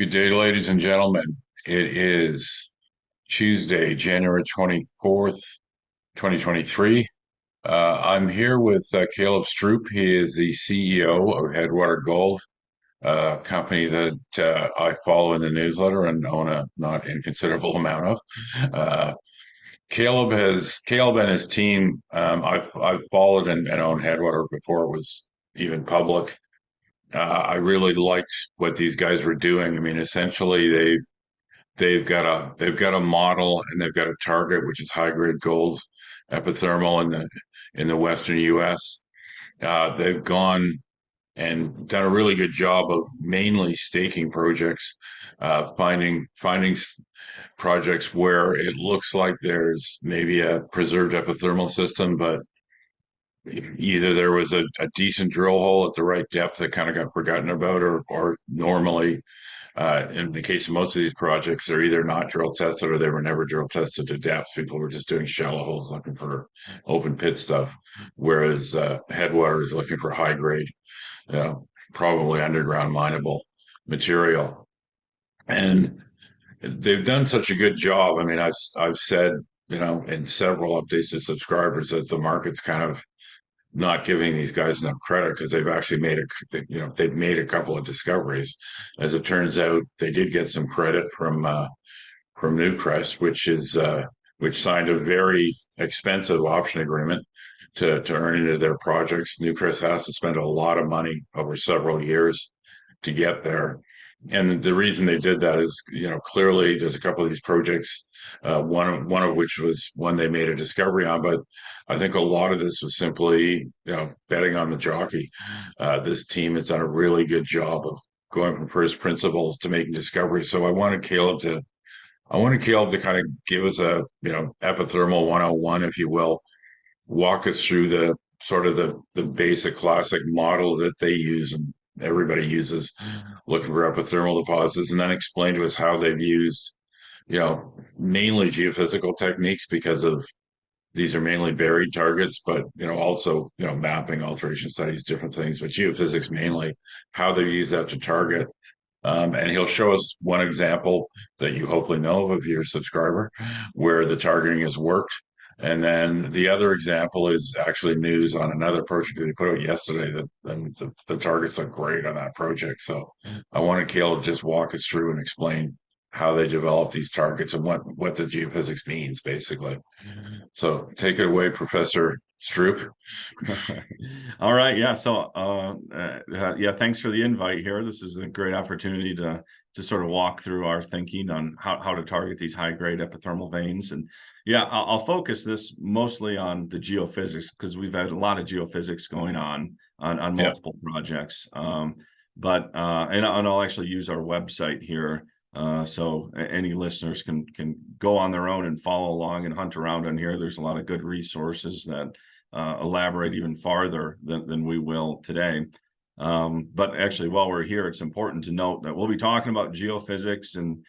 Good day, ladies and gentlemen. It is Tuesday, January 24th, 2023. I'm here with Caleb Stroup. He is the CEO of Headwater Gold, a company that I follow in the newsletter and own a not inconsiderable amount of. Uh, Caleb and his team. I've followed and owned Headwater before it was even public. I really liked what these guys were doing. I mean, essentially, they've got a model and they've got a target, which is high grade gold, epithermal in the western U.S. They've gone and done a really good job of mainly staking projects, finding projects where it looks like there's maybe a preserved epithermal system, but either there was a decent drill hole at the right depth that kind of got forgotten about, or normally in the case of most of these projects, they're either not drill tested or they were never drill tested to depth. People were just doing shallow holes looking for open pit stuff, whereas Headwater is looking for high grade, probably underground mineable material. And they've done such a good job. I mean, I've said, in several updates to subscribers that the market's kind of not giving these guys enough credit because they've actually they've made a couple of discoveries. As it turns out, they did get some credit from Newcrest, which signed a very expensive option agreement to earn into their projects. Newcrest has to spend a lot of money over several years to get there. And the reason they did that is, clearly there's a couple of these projects, one of which was one they made a discovery on, but I think a lot of this was simply, betting on the jockey. This team has done a really good job of going from first principles to making discoveries. So I wanted Caleb to kind of give us a, epithermal 101, if you will, walk us through the sort of the basic classic model that they use and everybody uses looking for epithermal deposits, and then explain to us how they've used, mainly geophysical techniques because of these are mainly buried targets, but also mapping, alteration studies, different things, but geophysics mainly, how they use that to target. And he'll show us one example that you hopefully know of if you're a subscriber, where the targeting has worked. And then the other example is actually news on another project that he put out yesterday that the targets look great on that project. So I wanted Caleb to just walk us through and explain how they develop these targets and what the geophysics means, basically. So take it away, Professor Stroup. All right. Yeah. So, yeah, thanks for the invite here. This is a great opportunity to sort of walk through our thinking on how to target these high grade epithermal veins. And yeah, I'll focus this mostly on the geophysics because we've had a lot of geophysics going on multiple projects. But I'll actually use our website here. So any listeners can go on their own and follow along and hunt around on here. There's a lot of good resources that elaborate even farther than we will today. But actually, while we're here, it's important to note that we'll be talking about geophysics and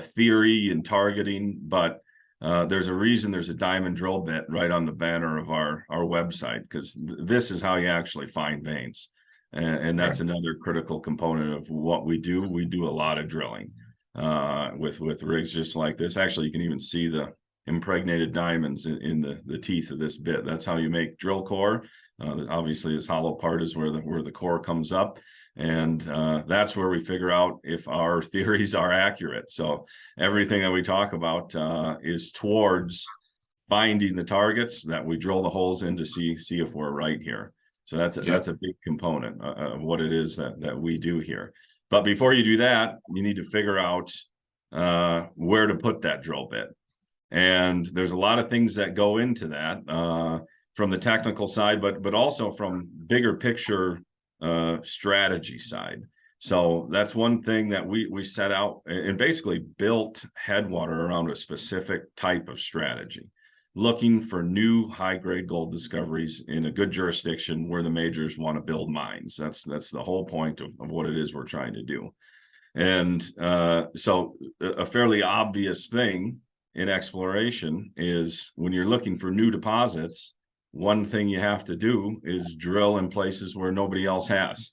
theory and targeting, but there's a reason there's a diamond drill bit right on the banner of our website, because this is how you actually find veins. And that's another critical component of what we do. We do a lot of drilling with rigs just like this. Actually, you can even see the impregnated diamonds in the teeth of this bit. That's how you make drill core. Obviously, this hollow part is where the core comes up, and that's where we figure out if our theories are accurate. So everything that we talk about is towards finding the targets that we drill the holes in to see if we're right here. So that's a big component of what it is that we do here. But before you do that, you need to figure out where to put that drill bit. And there's a lot of things that go into that from the technical side, but also from bigger picture strategy side. So that's one thing that we set out and basically built Headwater around a specific type of strategy, looking for new high-grade gold discoveries in a good jurisdiction where the majors want to build mines. That's the whole point of what it is we're trying to do. And so a fairly obvious thing in exploration is when you're looking for new deposits, one thing you have to do is drill in places where nobody else has.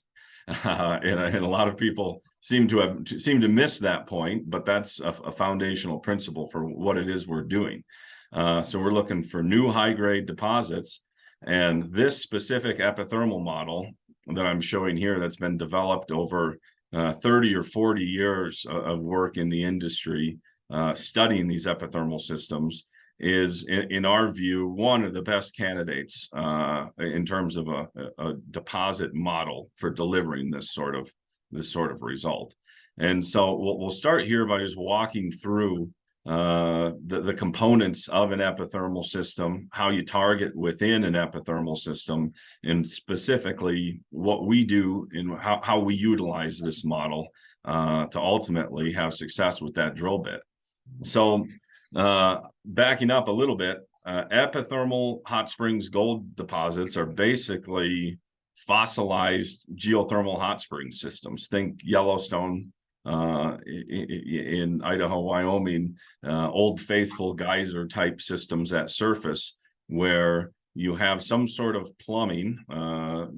And a lot of people seem to miss that point, but that's a foundational principle for what it is we're doing. So we're looking for new high-grade deposits, and this specific epithermal model that I'm showing here, that's been developed over 30 or 40 years of work in the industry studying these epithermal systems, is, in our view, one of the best candidates in terms of a deposit model for delivering this sort of result. And so we'll start here by just walking through the components of an epithermal system, how you target within an epithermal system, and specifically what we do and how we utilize this model to ultimately have success with that drill bit. So backing up a little bit, epithermal hot springs gold deposits are basically fossilized geothermal hot spring systems. Think Yellowstone in Idaho, Wyoming, Old Faithful geyser type systems at surface, where you have some sort of plumbing,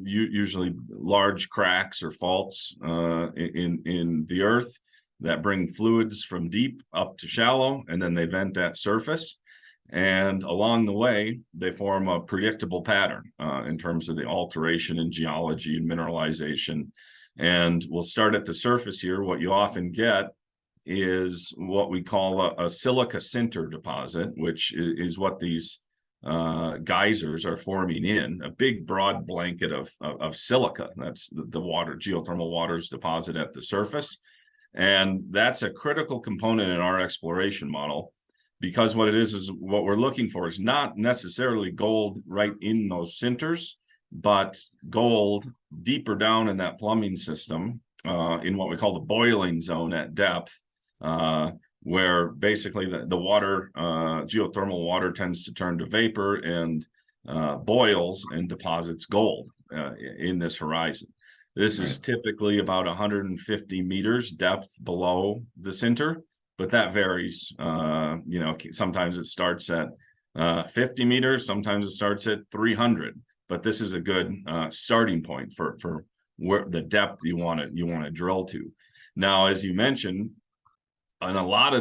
usually large cracks or faults in the earth that bring fluids from deep up to shallow, and then they vent at surface. And along the way, they form a predictable pattern in terms of the alteration in geology and mineralization. And we'll start at the surface here. What you often get is what we call a silica sinter deposit, which is what these geysers are forming in, a big broad blanket of silica. That's the water, geothermal waters deposit at the surface. And that's a critical component in our exploration model, because what it is what we're looking for is not necessarily gold right in those sinters, but gold deeper down in that plumbing system, in what we call the boiling zone at depth, where basically the water, geothermal water, tends to turn to vapor and boils and deposits gold in this horizon. This is typically about 150 meters depth below the sinter, but that varies. Sometimes it starts at 50 meters, sometimes it starts at 300. But this is a good starting point for where the depth you want to drill to. Now, as you mentioned, in a lot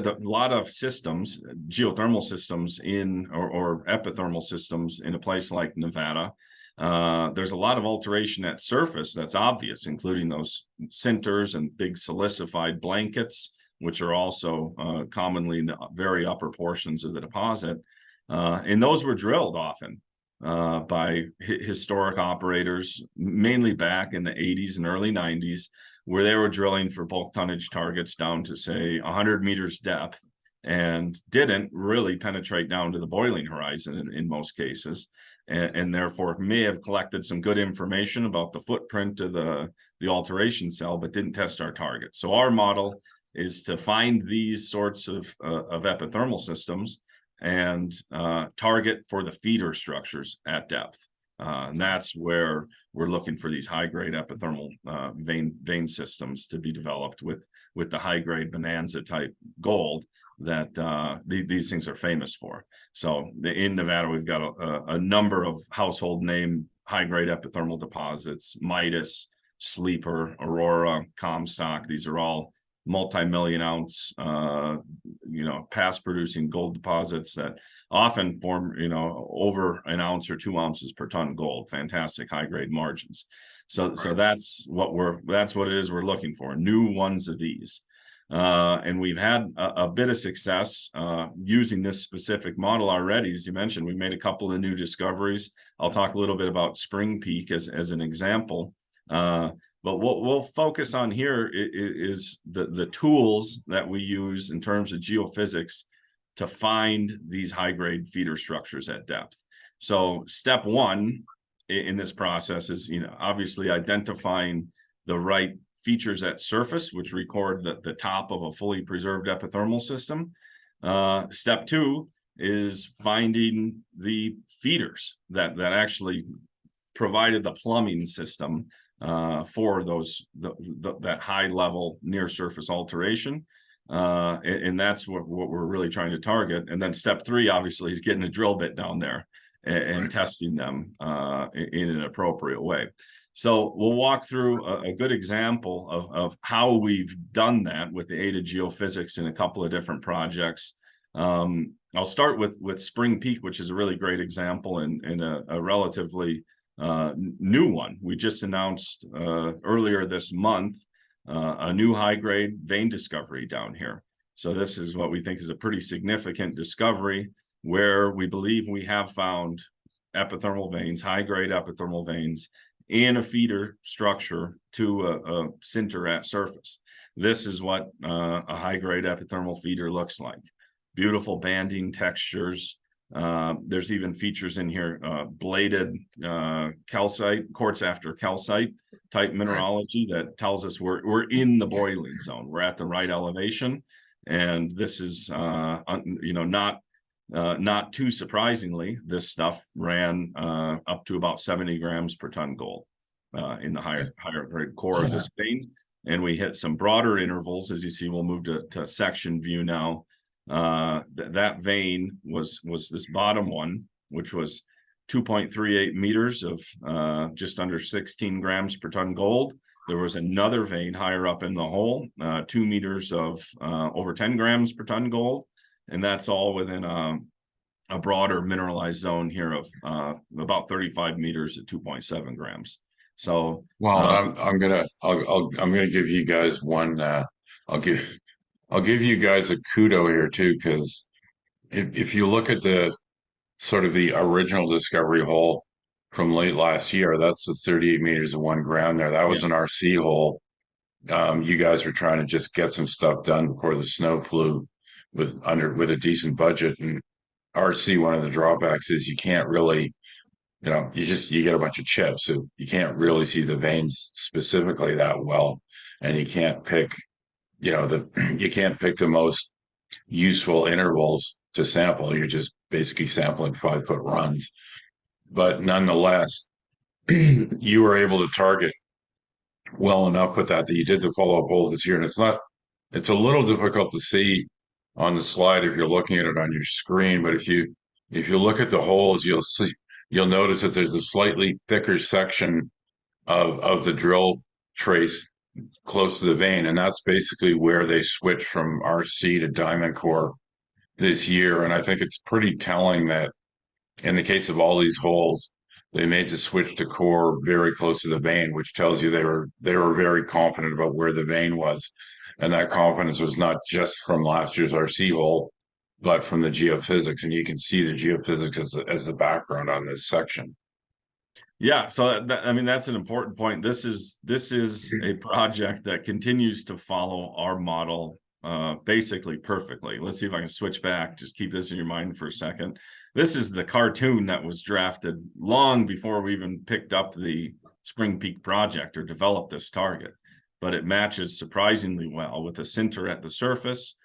of systems, geothermal systems or epithermal systems in a place like Nevada, there's a lot of alteration at surface that's obvious, including those sinters and big silicified blankets, which are also commonly in the very upper portions of the deposit. And those were drilled often by historic operators, mainly back in the 80s and early 90s, where they were drilling for bulk tonnage targets down to, say, 100 meters depth, and didn't really penetrate down to the boiling horizon in most cases, and therefore may have collected some good information about the footprint of the alteration cell, but didn't test our target. So our model is to find these sorts of epithermal systems and target for the feeder structures at depth. And that's where we're looking for these high-grade epithermal vein systems to be developed with the high-grade bonanza type gold that these things are famous for. So in Nevada, we've got a number of household name high-grade epithermal deposits: Midas, Sleeper, Aurora, Comstock. These are all multi-million ounce, past producing gold deposits that often form, over an ounce or 2 ounces per ton gold. Fantastic high grade margins. So that's what it is we're looking for, new ones of these. And we've had a bit of success using this specific model already. As you mentioned, we made a couple of new discoveries. I'll talk a little bit about Spring Peak as an example. But what we'll focus on here is the tools that we use in terms of geophysics to find these high-grade feeder structures at depth. So step one in this process is, obviously identifying the right features at surface, which record the top of a fully preserved epithermal system. Step two is finding the feeders that actually provided the plumbing system for that high level near surface alteration. And that's what we're really trying to target. And then step three, obviously, is getting a drill bit down there and testing them in an appropriate way. So we'll walk through a good example of how we've done that with the aid of geophysics in a couple of different projects. I'll start with Spring Peak, which is a really great example and a relatively new one. We just announced earlier this month a new high-grade vein discovery down here. So this is what we think is a pretty significant discovery, where we believe we have found epithermal veins, high-grade epithermal veins, and a feeder structure to a sinter at surface. This is what a high-grade epithermal feeder looks like. Beautiful banding textures. There's even features in here, bladed calcite, quartz after calcite type mineralogy that tells us we're in the boiling zone. We're at the right elevation. And this is, not too surprisingly, this stuff ran up to about 70 grams per ton gold in the higher grade core of this vein. And we hit some broader intervals. As you see, we'll move to section view now. That vein was this bottom one, which was 2.38 meters of just under 16 grams per ton gold. There was another vein higher up in the hole, 2 meters of over 10 grams per ton gold. And that's all within a broader mineralized zone here of about 35 meters at 2.7 grams. So, well, I'm gonna give you guys one. I'll give you guys a kudo here too, because if you look at the sort of the original discovery hole from late last year, that's the 38 meters of 1 gram there. That was yeah. an RC hole. You guys were trying to just get some stuff done before the snow flew with a decent budget. And RC, one of the drawbacks is you can't really, you get a bunch of chips, so you can't really see the veins specifically that well, and you can't pick, you can't pick the most useful intervals to sample. You're just basically sampling 5-foot runs. But nonetheless, you were able to target well enough with that you did the follow-up hole this year. And it's a little difficult to see on the slide if you're looking at it on your screen, but if you look at the holes, you'll notice that there's a slightly thicker section of the drill trace close to the vein, and that's basically where they switched from RC to diamond core this year. And I think it's pretty telling that in the case of all these holes, they made the switch to core very close to the vein, which tells you they were very confident about where the vein was. And that confidence was not just from last year's RC hole, but from the geophysics. And you can see the geophysics as the background on this section. Yeah, so that's an important point. This is a project that continues to follow our model basically perfectly. Let's see if I can switch back. Just keep this in your mind for a second. This is the cartoon that was drafted long before we even picked up the Spring Peak project or developed this target, but it matches surprisingly well with the sinter at the surface.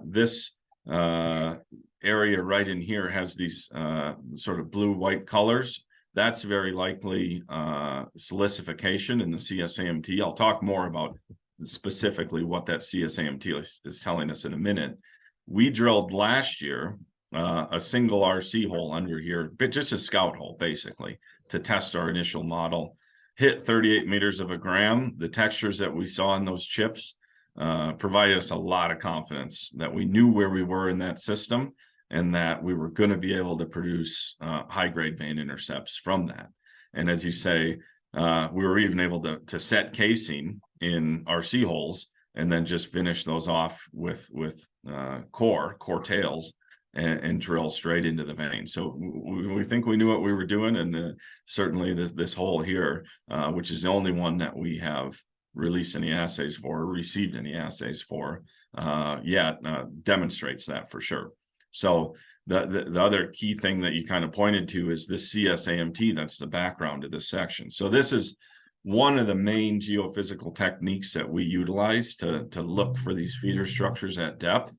This area right in here has these sort of blue-white colors. That's very likely silicification in the CSAMT. I'll talk more about specifically what that CSAMT is telling us in a minute. We drilled last year a single RC hole under here, but just a scout hole, basically, to test our initial model. Hit 38 meters of a gram. The textures that we saw in those chips provided us a lot of confidence that we knew where we were in that system, and that we were going to be able to produce high-grade vein intercepts from that. And as you say, we were even able to set casing in RC holes and then just finish those off with core tails and drill straight into the vein. So we think we knew what we were doing, and certainly this hole here, which is the only one that we have released any assays for, or received any assays for, demonstrates that for sure. So the other key thing that you kind of pointed to is this CSAMT. That's the background of this section. So this is one of the main geophysical techniques that we utilize to look for these feeder structures at depth.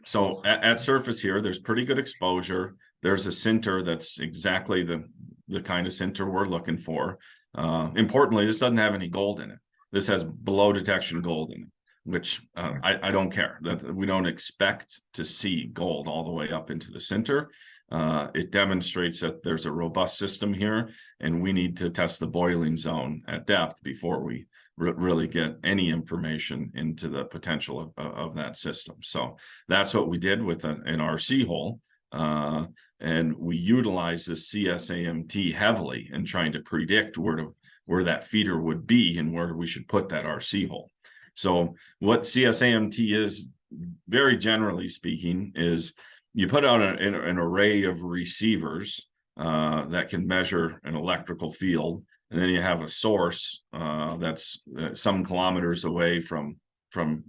So at surface here, there's pretty good exposure. There's a sinter that's exactly the kind of sinter we're looking for. Importantly, this doesn't have any gold in it. This has below detection gold in it, which I don't care. That we don't expect to see gold all the way up into the center. it demonstrates that there's a robust system here, and we need to test the boiling zone at depth before we really get any information into the potential of that system. So that's what we did with an RC hole. And we utilize this CSAMT heavily in trying to predict where that feeder would be and where we should put that RC hole. So what CSAMT is, very generally speaking, is you put out an array of receivers that can measure an electrical field, and then you have a source that's some kilometers away from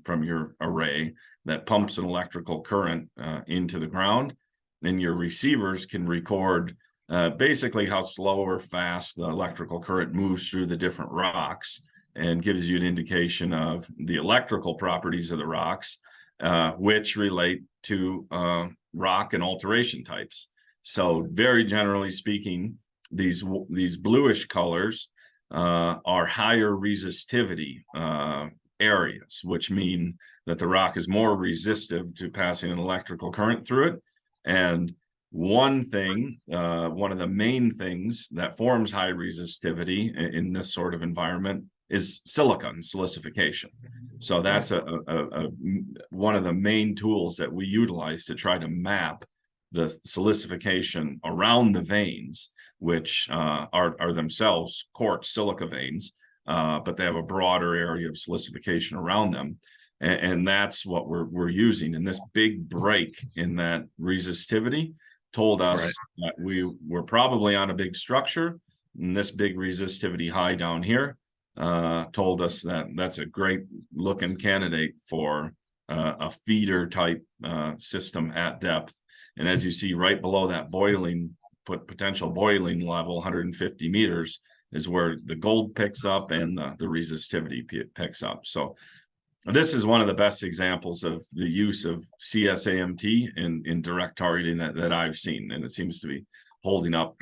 your array that pumps an electrical current into the ground. Then your receivers can record basically how slow or fast the electrical current moves through the different rocks, and gives you an indication of the electrical properties of the rocks, which relate to rock and alteration types. So very generally speaking, these bluish colors are higher resistivity areas, which mean that the rock is more resistive to passing an electrical current through it. And one of the main things that forms high resistivity in this sort of environment is silicon silicification. So that's one of the main tools that we utilize to try to map the silicification around the veins, which are themselves quartz silica veins, but they have a broader area of silicification around them. And that's what we're using. And this big break in that resistivity told us that we were probably on a big structure, and this big resistivity high down here told us that that's a great looking candidate for a feeder type system at depth. And as you see right below that potential boiling level, 150 meters, is where the gold picks up and the resistivity picks up. So this is one of the best examples of the use of CSAMT in direct targeting that I've seen, and it seems to be holding up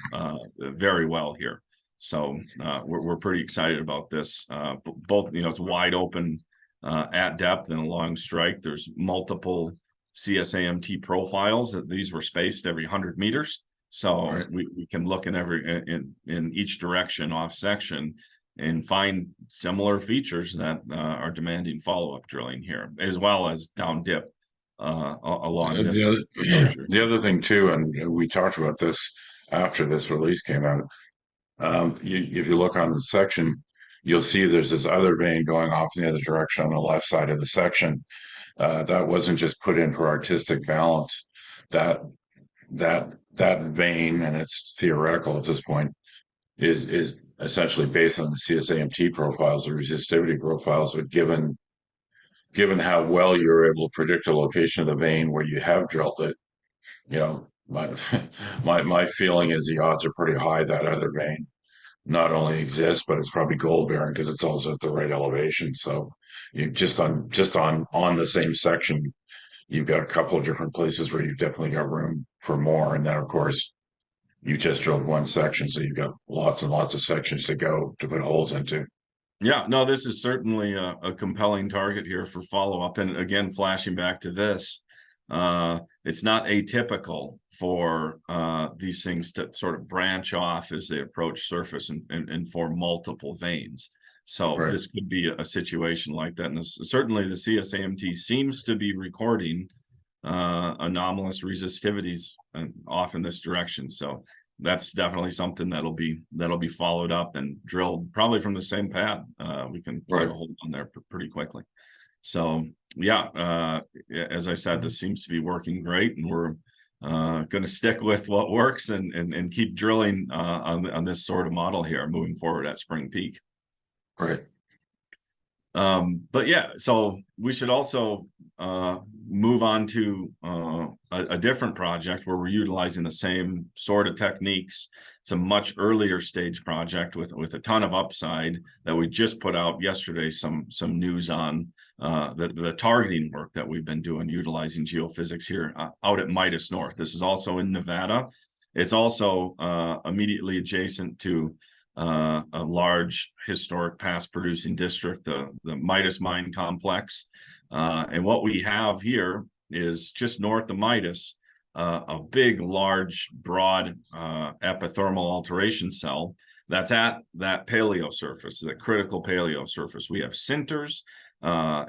very well here. So we're pretty excited about this. Both, it's wide open at depth and along strike. There's multiple CSAMT profiles. These were spaced every 100 meters. So we can look in each direction off section and find similar features that are demanding follow-up drilling here, as well as down dip along this. The other thing too, and we talked about this after this release came out, if you look on the section, you'll see there's this other vein going off in the other direction on the left side of the section. That wasn't just put in for artistic balance. That vein, and it's theoretical at this point, is essentially based on the CSAMT profiles, the resistivity profiles, but given how well you're able to predict the location of the vein where you have drilled it, my my feeling is the odds are pretty high that other vein not only exists, but it's probably gold bearing because it's also at the right elevation. So you just on the same section, you've got a couple of different places where you've definitely got room for more. And then of course you just drilled one section, so you've got lots and lots of sections to go to put holes into. Yeah, no, this is certainly a compelling target here for follow-up. And again, flashing back to this, it's not atypical for these things to sort of branch off as they approach surface and form multiple veins. So this could be a situation like that. And certainly the CSAMT seems to be recording anomalous resistivities off in this direction. So that's definitely something that'll be followed up and drilled probably from the same pad. We can put a hold on there pretty quickly. So yeah, as I said, this seems to be working great, and we're going to stick with what works and keep drilling on this sort of model here moving forward at Spring Peak. Right. But yeah, so we should also move on to a different project where we're utilizing the same sort of techniques. It's a much earlier stage project with a ton of upside that we just put out yesterday some news on the targeting work that we've been doing utilizing geophysics here out at Midas North. This is also in Nevada. It's also immediately adjacent to a large historic past producing district, the Midas mine complex. And what we have here is just north of Midas, a big, large, broad epithermal alteration cell that's at that paleo surface, the critical paleo surface. We have sinters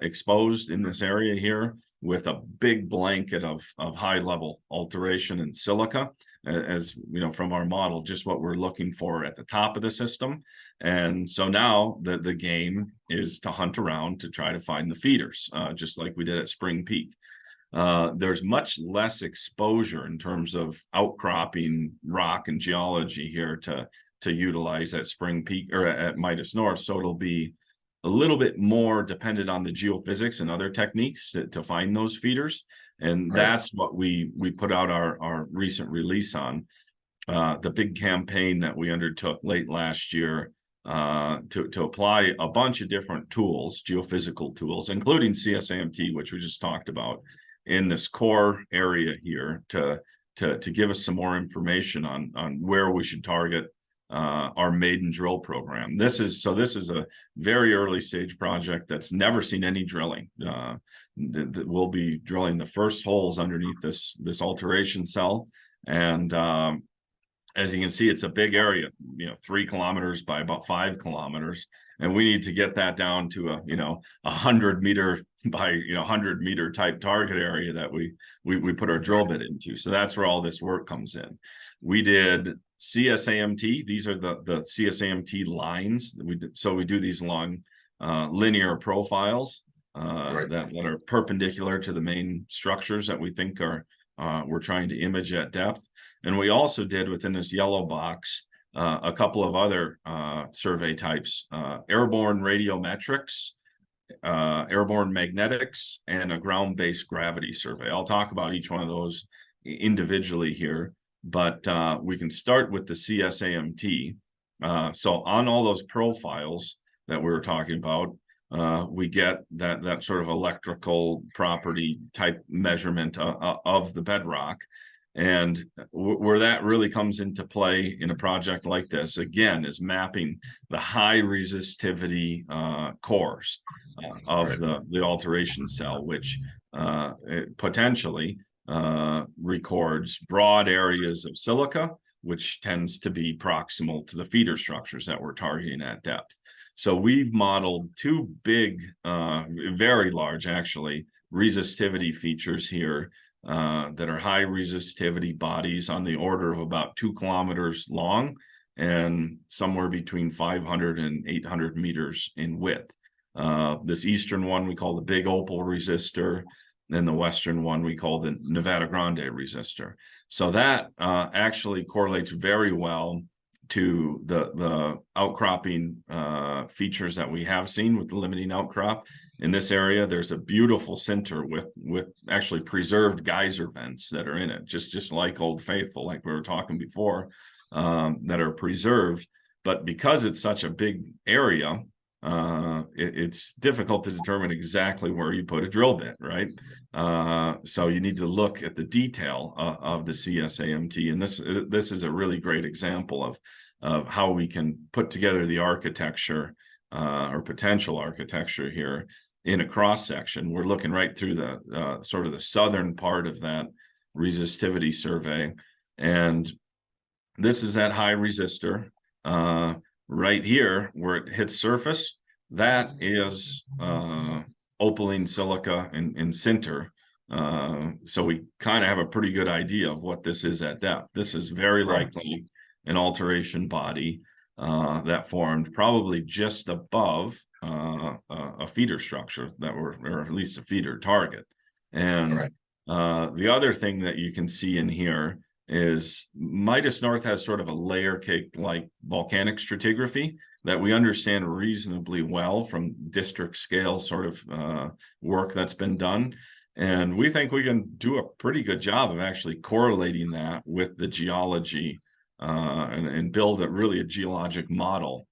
exposed in this area here with a big blanket of high level alteration in silica, as you know, from our model, just what we're looking for at the top of the system. And so now the game is to hunt around to try to find the feeders, just like we did at Spring Peak. There's much less exposure in terms of outcropping rock and geology here to utilize at Spring Peak or at Midas North. So it'll be a little bit more dependent on the geophysics and other techniques to find those feeders. And that's what we put out our recent release on, the big campaign that we undertook late last year to apply a bunch of different tools, geophysical tools, including CSAMT, which we just talked about, in this core area here to give us some more information on where we should target our maiden drill program. This is a very early stage project that's never seen any drilling. We'll be drilling the first holes underneath this alteration cell, and as you can see, it's a big area, 3 kilometers by about 5 kilometers, and we need to get that down to a 100-meter by 100-meter type target area that we put our drill bit into. So that's where all this work comes in. We did CSAMT. These are the CSAMT lines that we did. So we do these long linear profiles that are perpendicular to the main structures that we think are we're trying to image at depth. And we also did, within this yellow box, a couple of other survey types, airborne radiometrics, airborne magnetics, and a ground-based gravity survey. I'll talk about each one of those individually here, but we can start with the CSAMT. So on all those profiles that we were talking about, we get that sort of electrical property type measurement of the bedrock. And where that really comes into play in a project like this, again, is mapping the high resistivity cores of the alteration cell, which potentially records broad areas of silica, which tends to be proximal to the feeder structures that we're targeting at depth. So we've modeled 2 big, very large, actually, resistivity features here that are high resistivity bodies on the order of about 2 kilometers long and somewhere between 500 and 800 meters in width. This eastern one we call the Big Opal resistor, and the western one we call the Nevada Grande resistor. So that actually correlates very well to the outcropping features that we have seen with the limiting outcrop. In this area, there's a beautiful center with actually preserved geyser vents that are in it, just like Old Faithful, like we were talking before, that are preserved. But because it's such a big area, it's difficult to determine exactly where you put a drill bit, right? So you need to look to the detail of the CSAMT, and this is a really great example of how we can put together the architecture or potential architecture here in a cross section. We're looking right through the sort of the southern part of that resistivity survey, and this is that high resistor. Right here, where it hits surface, that is opaline silica and sinter. So we kind of have a pretty good idea of what this is at depth. This is very likely an alteration body that formed probably just above a feeder structure or at least a feeder target. And the other thing that you can see in here is Midas North has sort of a layer cake like volcanic stratigraphy that we understand reasonably well from district scale sort of work that's been done. And we think we can do a pretty good job of actually correlating that with the geology and build a geologic model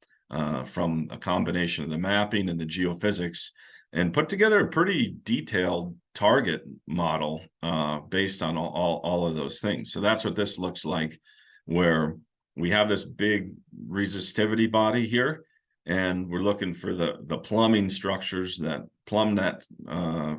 from a combination of the mapping and the geophysics, and put together a pretty detailed target model based on all of those things. So that's what this looks like, where we have this big resistivity body here, and we're looking for the plumbing structures that plumb that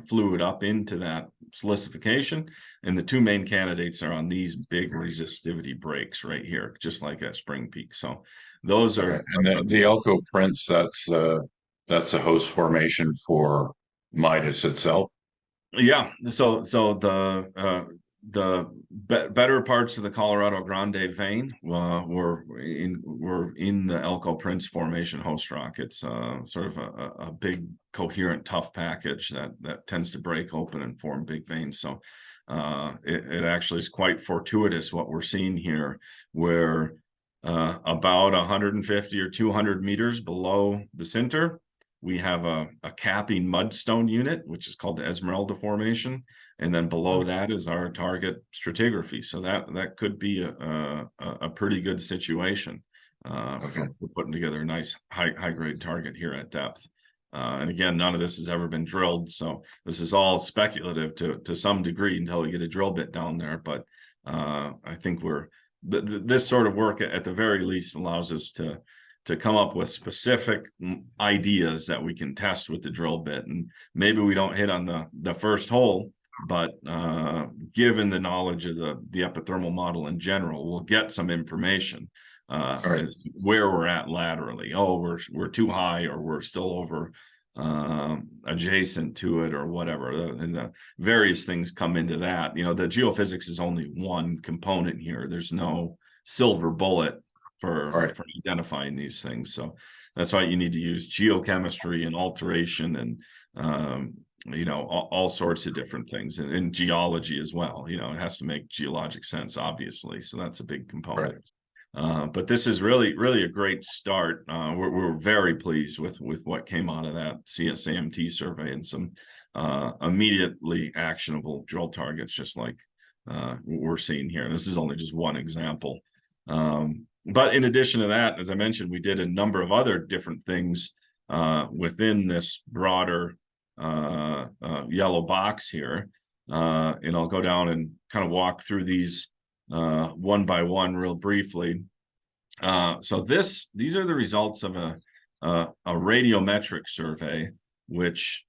fluid up into that silicification. And the two main candidates are on these big resistivity breaks right here, just like at Spring Peak. So those Okay. are And the Elko Prince, that's a host formation for Midas itself. yeah. So the better parts of the Colorado Grande vein were in the Elko Prince Formation host rock. It's sort of a big, coherent, tough package that tends to break open and form big veins. So it actually is quite fortuitous what we're seeing here, where about 150 or 200 meters below the center, we have a capping mudstone unit, which is called the Esmeralda Formation. And then below that is our target stratigraphy. So that could be a pretty good situation for putting together a nice high grade target here at depth. And again, none of this has ever been drilled. So this is all speculative to some degree until we get a drill bit down there. But I think this sort of work at the very least allows us to come up with specific ideas that we can test with the drill bit. And maybe we don't hit on the first hole, but given the knowledge of the epithermal model in general, we'll get some information as where we're at laterally. Oh, we're too high, or we're still over adjacent to it, or whatever. And the various things come into that. You know, the geophysics is only one component here. There's no silver bullet for identifying these things. So that's why you need to use geochemistry and alteration and you know, all sorts of different things, and geology as well. You know, it has to make geologic sense, obviously. So that's a big component. But this is really a great start. We're very pleased with what came out of that CSAMT survey, and some immediately actionable drill targets, just like we're seeing here. This is only just one example. But in addition to that, as I mentioned, we did a number of other different things within this broader yellow box here. And I'll go down and kind of walk through these one by one real briefly. So these are the results of a radiometric survey, which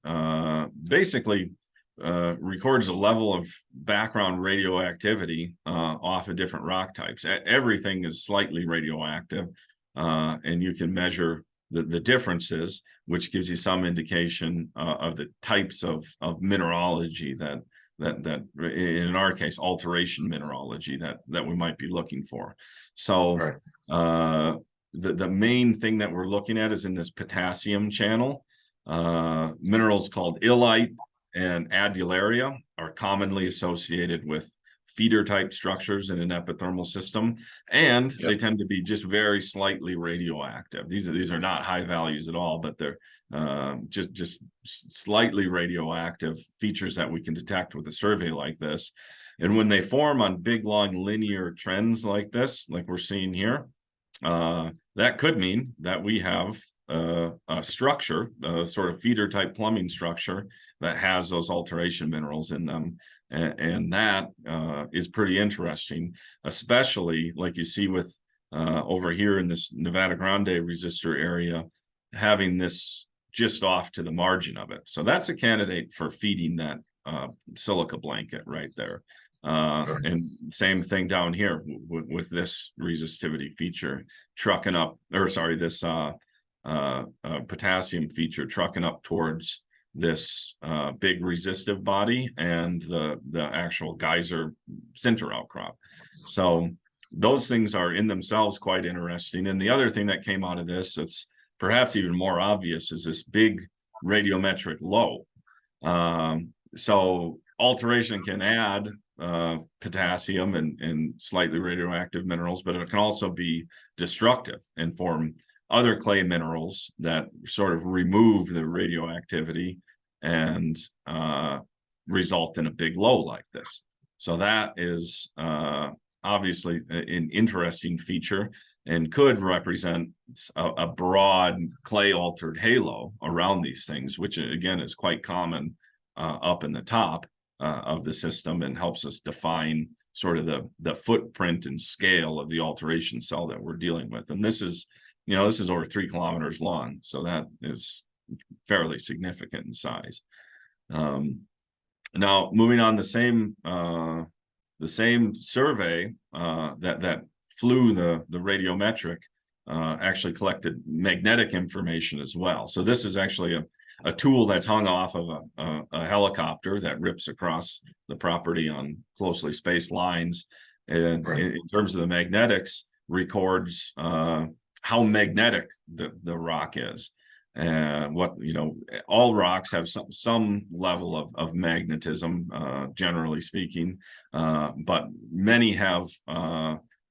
basically records a level of background radioactivity off of different rock types. Everything is slightly radioactive, and you can measure the differences, which gives you some indication of the types of mineralogy that in our case, alteration mineralogy that we might be looking for. So the main thing that we're looking at is in this potassium channel. Minerals called illite and adularia are commonly associated with feeder type structures in an epithermal system, and they tend to be just very slightly radioactive. These are not high values at all, but they're just slightly radioactive features that we can detect with a survey like this. And when they form on big long linear trends like this, like we're seeing here, that could mean that we have a structure, a sort of feeder type plumbing structure that has those alteration minerals in them. And that is pretty interesting, especially like you see with over here in this Nevada Grande resistor area, having this just off to the margin of it. So that's a candidate for feeding that silica blanket right there. And same thing down here with this resistivity feature trucking up, or sorry, this potassium feature trucking up towards this big resistive body and the actual geyser center outcrop. So those things are in themselves quite interesting. And the other thing that came out of this that's perhaps even more obvious is this big radiometric low. So alteration can add potassium and slightly radioactive minerals, but it can also be destructive and form other clay minerals that sort of remove the radioactivity and result in a big low like this. So that is obviously an interesting feature and could represent a broad clay altered halo around these things, which again is quite common up in the top of the system, and helps us define sort of the footprint and scale of the alteration cell that we're dealing with. And this is this is over 3 kilometers long, so that is fairly significant in size. Now, moving on, the same survey that flew the radiometric actually collected magnetic information as well. So this is actually a tool that's hung off of a helicopter that rips across the property on closely spaced lines, and in terms of the magnetics, records how magnetic the rock is. What, all rocks have some level of magnetism, generally speaking, but many have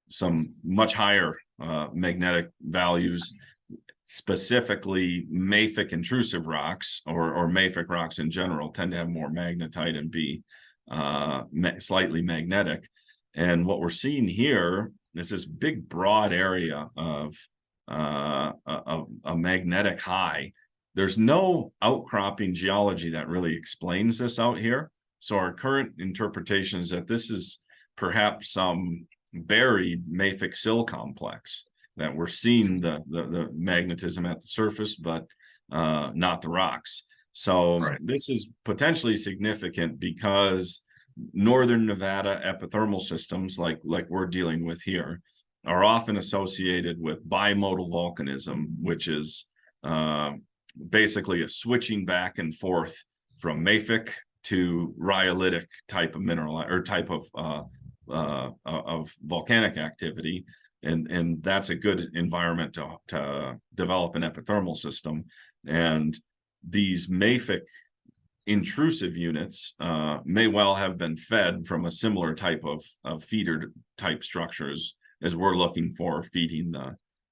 some much higher magnetic values. Specifically, mafic intrusive rocks, or mafic rocks in general, tend to have more magnetite and be slightly magnetic. And what we're seeing here is this big broad area of a magnetic high. There's no outcropping geology that really explains this out here. So our current interpretation is that this is perhaps some buried mafic sill complex, that we're seeing the magnetism at the surface, but not the rocks. So this is potentially significant because northern Nevada epithermal systems, like we're dealing with here, are often associated with bimodal volcanism, which is basically a switching back and forth from mafic to rhyolitic type of mineral, or type of volcanic activity. And that's a good environment to develop an epithermal system. And these mafic intrusive units may well have been fed from a similar type of feeder type structures as we're looking for feeding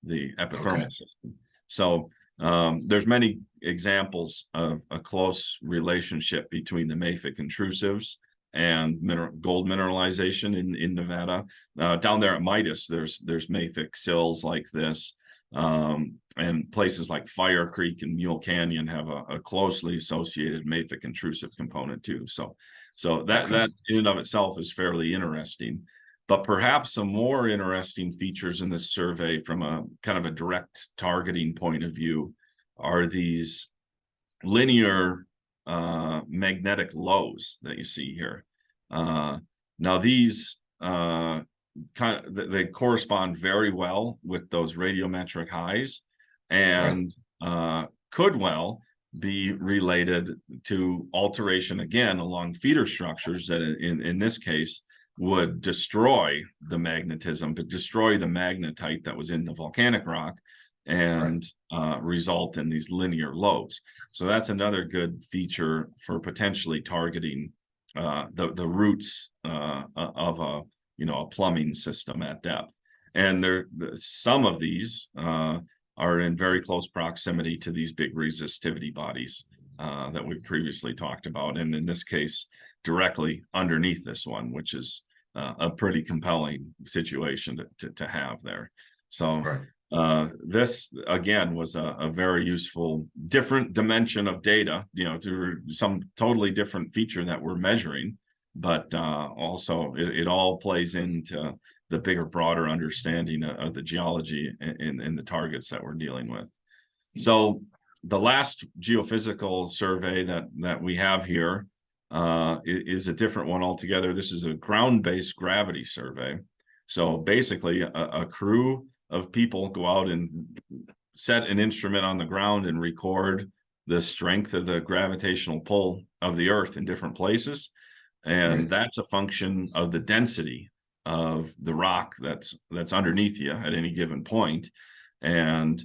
the epithermal system. So there's many examples of a close relationship between the mafic intrusives and gold mineralization in Nevada. Down there at Midas, there's mafic sills like this, and places like Fire Creek and Mule Canyon have a closely associated mafic intrusive component too. So that in and of itself is fairly interesting. But perhaps some more interesting features in this survey from a kind of a direct targeting point of view are these linear magnetic lows that you see here. Now these they correspond very well with those radiometric highs, and could well be related to alteration again along feeder structures that in this case would destroy the magnetism, but destroy the magnetite that was in the volcanic rock, and result in these linear lows. So that's another good feature for potentially targeting the roots of a plumbing system at depth. And some of these are in very close proximity to these big resistivity bodies that we previously talked about, and in this case directly underneath this one, which is a pretty compelling situation to have there. So this again was a very useful different dimension of data, to some totally different feature that we're measuring, but also it all plays into the bigger, broader understanding of the geology and the targets that we're dealing with. So the last geophysical survey that we have here is a different one altogether. This is a ground-based gravity survey. So basically a crew of people go out and set an instrument on the ground and record the strength of the gravitational pull of the Earth in different places. And that's a function of the density of the rock that's underneath you at any given point. And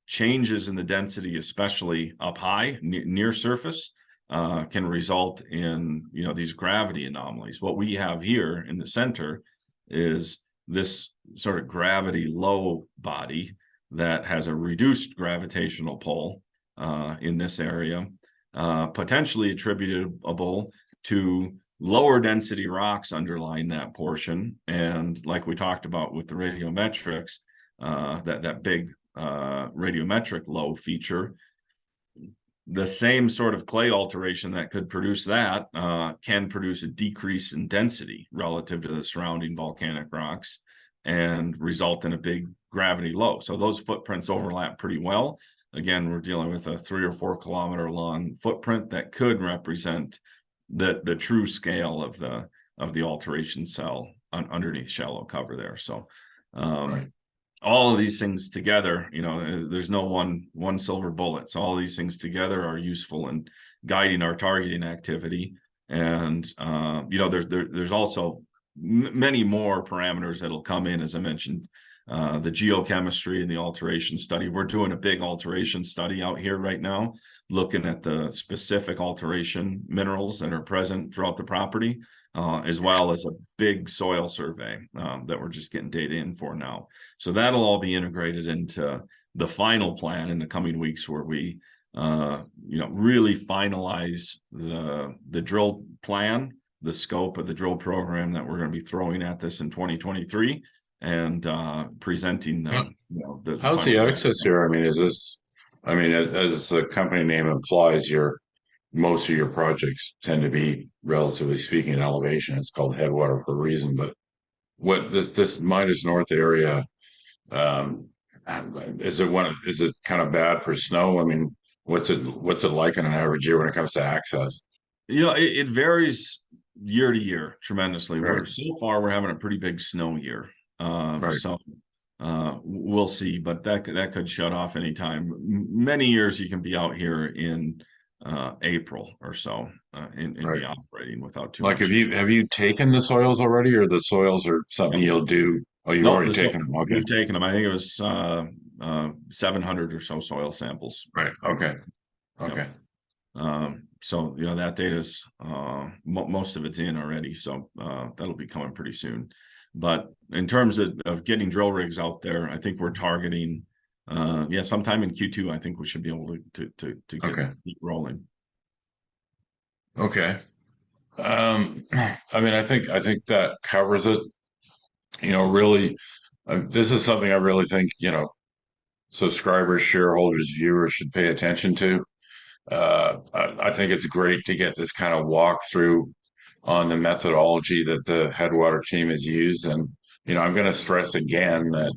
changes in the density, especially up high, near surface, can result in these gravity anomalies. What we have here in the center is this sort of gravity low body that has a reduced gravitational pull in this area, potentially attributable to lower density rocks underlying that portion. And like we talked about with the radiometrics, that big radiometric low feature, the same sort of clay alteration that could produce that can produce a decrease in density relative to the surrounding volcanic rocks and result in a big gravity low. So those footprints overlap pretty well. Again, we're dealing with a 3 or 4 kilometer long footprint that could represent the true scale of the alteration cell underneath shallow cover there. So Right. all of these things together, there's no one silver bullet. So all these things together are useful in guiding our targeting activity. And there's also many more parameters that'll come in, as I mentioned. The geochemistry and the alteration study. We're doing a big alteration study out here right now, looking at the specific alteration minerals that are present throughout the property, as well as a big soil survey that we're just getting data in for now. So that'll all be integrated into the final plan in the coming weeks, where we really finalize the drill plan, the scope of the drill program that we're going to be throwing at this in 2023. And presenting the How's final the access here? I mean, as the company name implies, most of your projects tend to be, relatively speaking, in elevation. It's called Headwater for a reason. But what this Midas North area, um, is it kind of bad for snow? I mean, what's it like on an average year when it comes to access? It varies year to year tremendously. Right, So far we're having a pretty big snow year. right. So we'll see, but that could shut off anytime. Many years you can be out here in April or so and Right. be operating without too Like, much. have you taken the soils already, or the soils are something Yep. you'll do? Oh, you've No, already taken them. Okay. we've taken them. I think it was 700 or so soil samples. Right. Okay. Yep. Okay. So that data's most of it's in already, so that'll be coming pretty soon. But in terms of getting drill rigs out there, I think we're targeting sometime in Q2. I think we should be able to Okay. keep rolling. Okay. I mean, I think that covers it. Really, this is something I really think, subscribers, shareholders, viewers should pay attention to. I think it's great to get this kind of walkthrough on the methodology that the Headwater team has used. And, I'm going to stress again that,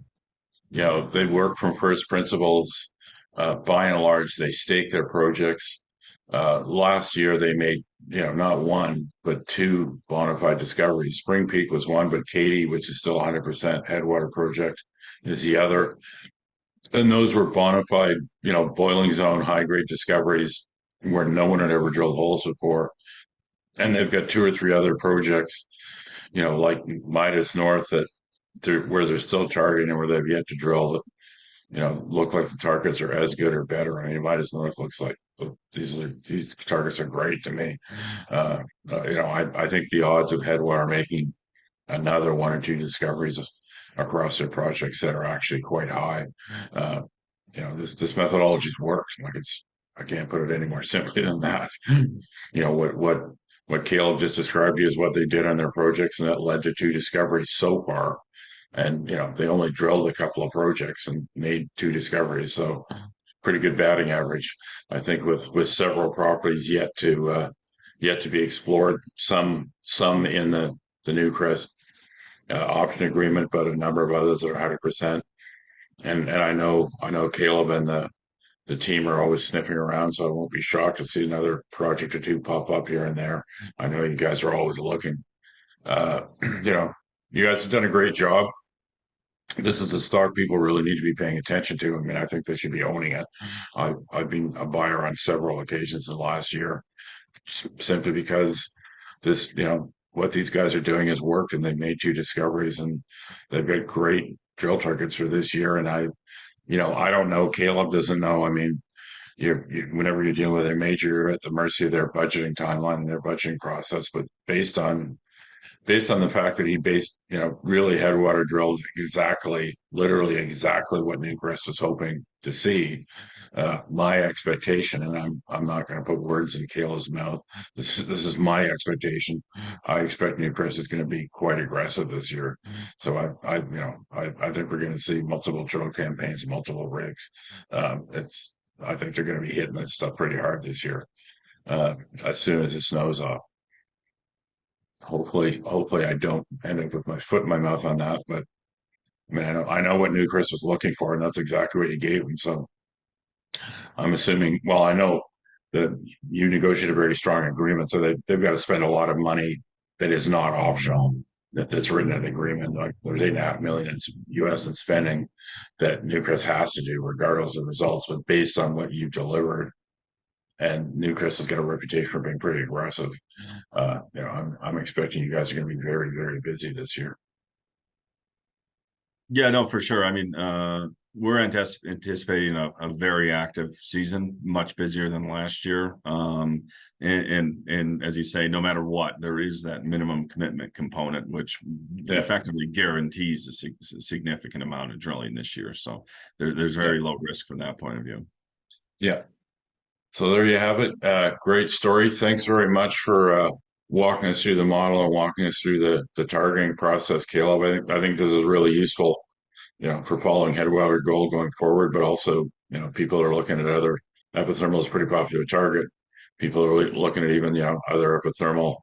they work from first principles. By and large, they stake their projects. Last year, they made, not one, but two bona fide discoveries. Spring Peak was one, but Katy, which is still 100% Headwater project, is the other. And those were bona fide, boiling zone, high grade discoveries where no one had ever drilled holes before. And they've got two or three other projects, like Midas North, where they're still targeting and where they've yet to drill, that, look like the targets are as good or better. I mean, Midas North looks like these targets are great to me. I think the odds of Headwater making another one or two discoveries across their projects that are actually quite high. Uh, this methodology works. Like, I can't put it any more simply than that. What Caleb just described to you is what they did on their projects, and that led to two discoveries so far. And they only drilled a couple of projects and made two discoveries, so pretty good batting average. I think with several properties yet to be explored, some in the Newcrest option agreement, but a number of others are 100%. And I know Caleb and the team are always sniffing around, so I won't be shocked to see another project or two pop up here and there. I know you guys are always looking. Uh, you know, you guys have done a great job. This is the stock people really need to be paying attention to. I mean, I think they should be owning it. I've been a buyer on several occasions in the last year, simply because this, what these guys are doing has worked, and they've made two discoveries, and they've got great drill targets for this year. And I don't know. Caleb doesn't know. I mean, whenever you're dealing with a major, you're at the mercy of their budgeting timeline and their budgeting process. But based on the fact that he really Headwater drilled literally exactly what Newcrest was hoping to see. My expectation, and I'm not going to put words in Kayla's mouth. This is my expectation. I expect Newcrest is going to be quite aggressive this year. So I think we're going to see multiple drill campaigns, multiple rigs. I think they're going to be hitting this stuff pretty hard this year. As soon as it snows off. Hopefully I don't end up with my foot in my mouth on that, but I mean, I know what Newcrest was looking for, and that's exactly what you gave them. So I'm assuming, well, I know that you negotiated a very strong agreement, so they've got to spend a lot of money that is not optional. That's written in an agreement. Like there's 8.5 million in US in spending that Newcrest has to do, regardless of results, but based on what you delivered. And Newcrest has got a reputation for being pretty aggressive. I'm expecting you guys are going to be very, very busy this year. Yeah, no, for sure. I mean, we're anticipating a very active season, much busier than last year. And as you say, no matter what, there is that minimum commitment component, which effectively guarantees a significant amount of drilling this year. So there's very low risk from that point of view. Yeah. So there you have it. Great story. Thanks very much for walking us through the model and walking us through the targeting process, Caleb. I think this is really useful, for following Headwater gold going forward, but also, people are looking at other epithermal is a pretty popular target. People are looking at even, other epithermal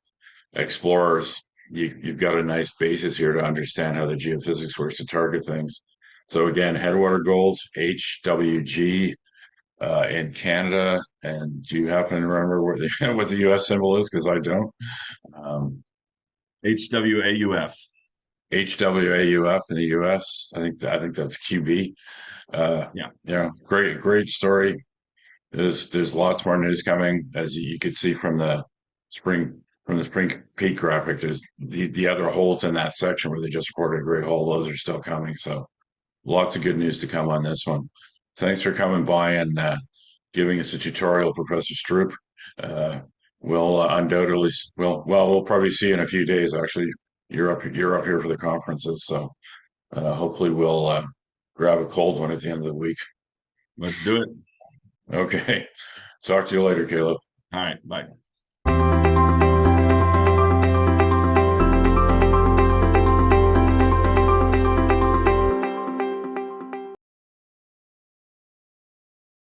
explorers. You've got a nice basis here to understand how the geophysics works to target things. So again, Headwater Gold's HWG in Canada. And do you happen to remember what the US symbol is? Because I don't. HWAUF. HWAUF in the US. I think that's QB. Great story. There's lots more news coming, as you could see spring from the spring peak graphics. There's the other holes in that section where they just recorded a great hole. Those are still coming. So lots of good news to come on this one. Thanks for coming by and giving us a tutorial, Professor Stroup. We'll undoubtedly, we'll probably see you in a few days. Actually, you're up here for the conferences, so hopefully we'll grab a cold one at the end of the week. Let's do it. Okay. Talk to you later, Caleb. All right. Bye.